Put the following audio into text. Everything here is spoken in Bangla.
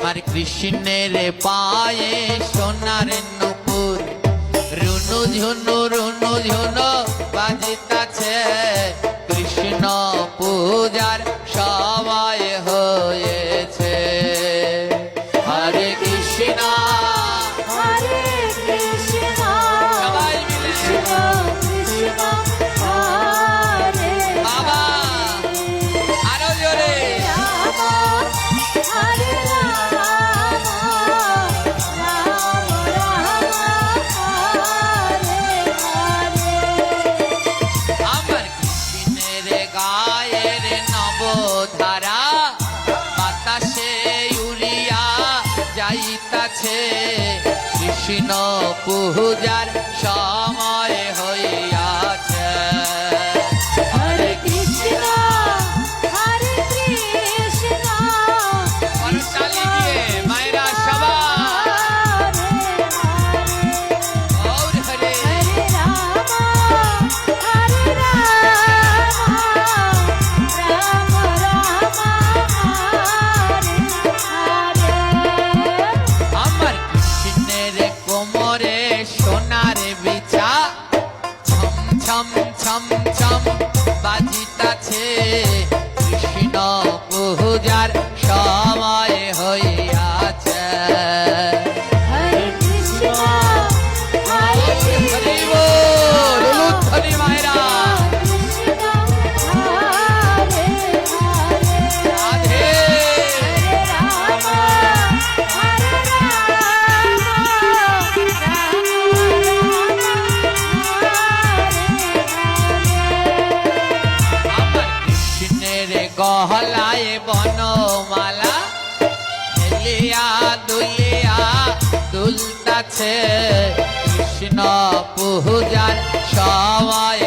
আর কৃষ্ণের পায়ে সোনার নুপুর রুনু ঝুনু বাজিতাছে কৃষ্ণ পূজার সময় হয়েছে। হরে কৃষ্ণ হরে কৃষ্ণ সবাই মিলে কৃষ্ণ হরে বাবা আরো জোরে রাম হরে রাম রাম রাম হরে হরে। আমার কৃষ্ণের গায়ের নবধারা বাতাসে উড়িয়া যাইতাছে কৃষ্ণ পূজার সময় হইয়াছে। হরে কৃষ্ণ হরে কৃষ্ণ করতালি দিয়ে মায়েরা সবাই গৌর হরে হরে রাম হরে রাম রাম রাম হরে হরে। আমার কৃষ্ণের কোমরে সোনার বিছা ছম ছম ছম ছম বাজিতাছে কৃষ্ণ পূজার সময় হইয়াছে। হরে কৃষ্ণ হরে হরি বল, উলুধ্বনি মায়েরা কৃষ্ণ হরে হরে। রাধে রাম হরে রাম রাম আমার কৃষ্ণের গহলায় বনমালা হেলিয়া দুলিয়া দুলতাছে কৃষ্ণ পূজার সময়